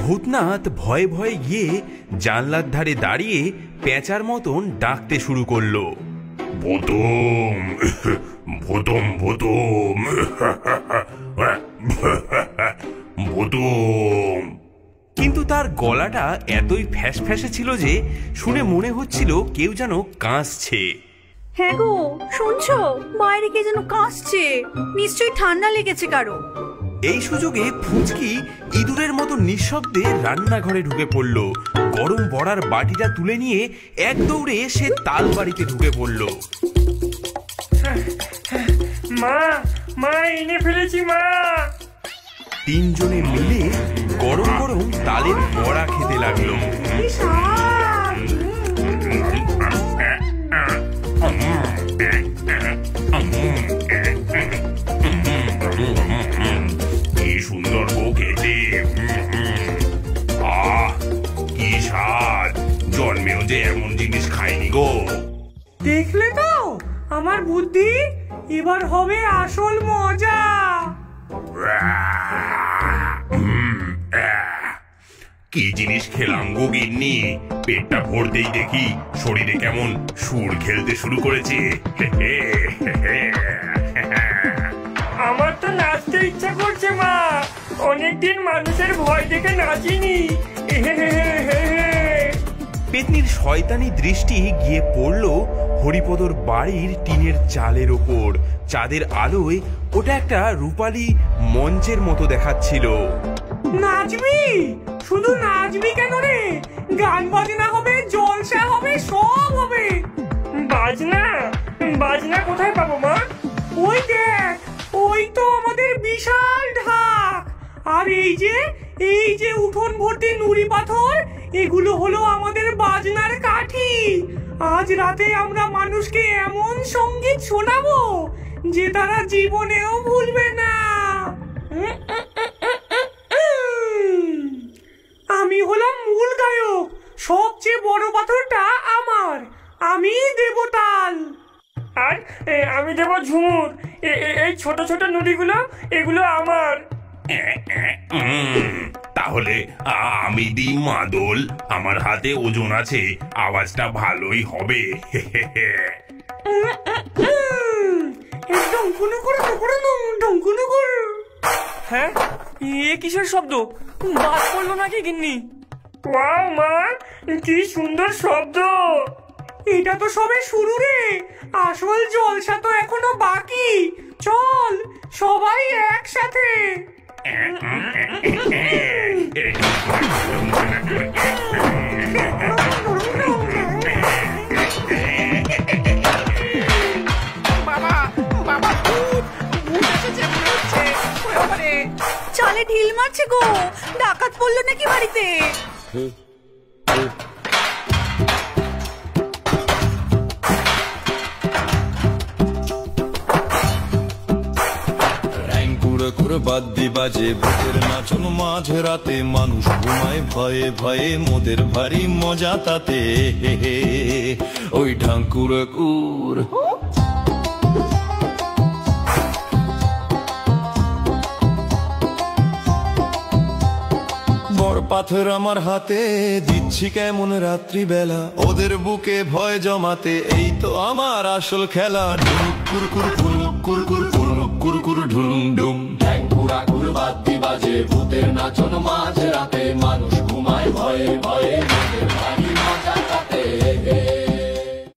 ভূতনাথ ভয়ে ভয়ে গিয়ে জানলার ধারে দাঁড়িয়ে পেঁচার মতন ডাকতে শুরু করলো, ভূতম ভূতম ভূতম ভূতম। কিন্তু তার গলাটা এতই ফ্যাস ফ্যাসে ছিল যে শুনে মনে হচ্ছিল কেউ যেন কাঁসছে। হ্যাঁ গো, শুনছো? বাইরে কে যেন কাঁসছে, নিশ্চয়ই ঠান্ডা লেগেছে কারো। এই সুযোগে ফুচকি ইঁদুরের মতো নিঃশব্দে রান্নাঘরে ঢুকে পড়ল। গরম বড়ার বাটিটা তুলে নিয়ে এক দৌড়ে সে তাল বাড়িতে ঢুকে পড়ল। মা, মা এনে ফেলেছি মা। তিনজনে মিলে গরম গরম তালের বড়া খেতে লাগলো। কি সুন্দর গো খেতে, কি স্বাদ, জন্মেও যে এমন জিনিস খাইনি গো। দেখলে তো আমার বুদ্ধি, এবার হবে আসল মজা। কি জিনিস খেলাম গো গিন্নি, পেটটা ভরতেই দেখি শরীরে কেমন সুর খেলতে শুরু করেছে। আমার তো নাচতে ইচ্ছা করছে মা, অনেকদিন মানুষের ভয় দেখে নাচিনি। পেতনির শয়তানি দৃষ্টি গিয়ে পড়ল হরিপদর বাড়ির টিনের চালের ওপর। চাঁদের আলোয় ওটা একটা রূপালী মঞ্চের মতো দেখাচ্ছিল। নাচবি? শুধু নাচবি কেন রে? গান বাজনা হবে, জলসা হবে, সব হবে। বাজনা? বাজনা কোথায় পাবো মা? ওই দেখ, ওই তো আমাদের বিশাল ঢাক। আর এই যে উঠোন ভর্তি নুড়ি পাথর, এগুলো হলো আমাদের বাজনার কাঠি। আজ রাতে আমরা মানুষকে এমন সঙ্গীত শোনাবো যে তারা জীবনেও ভুলবে না। আমি হলাম মূল গায়ক, সবচেয়ে বড় পাথরটা আমার, আমি দেব তাল। আর আমি দেব ঝুমুর। এই ছোট ছোট নুড়িগুলো, এগুলো আমার। তাহলে আমি দিই মাদল, আমার হাতে ওজন আছে, আওয়াজটা ভালোই হবে। হ্যাঁ, এ কিসের শব্দ? বাজ পড়লো নাকি গিন্নি? ওয়াও মা, কি সুন্দর শব্দ। এটা তো সবে শুরু রে, আসল জলসা তো এখনো বাকি। চল সবাই একসাথে। চালে ঢিল মারছে গো, ডাকাত পড়লো নাকি বাড়িতে? বাদ্যি বাজে ভূতের নাচন মাঝ রাতে, মানুষ ঘুমায় ভয়ে ভয়ে, মোদের ভারী মজা তাতে। ওই ঢাঙ্কুর কুর বড় পাথর আমার হাতে, দিচ্ছি কেমন রাত্রিবেলা ওদের বুকে ভয় জমাতে। এই তো আমার আসল খেলা, কুরকুর কুরকুর কুরকুর ঢুম ঢুম। ঢ্যাঙ্কুরাকুর বাদ্যি বাজে ভূতের নাচন মাঝ রাতে, মানুষ ঘুমায় ভয়ে ভয়ে, মোদের ভারী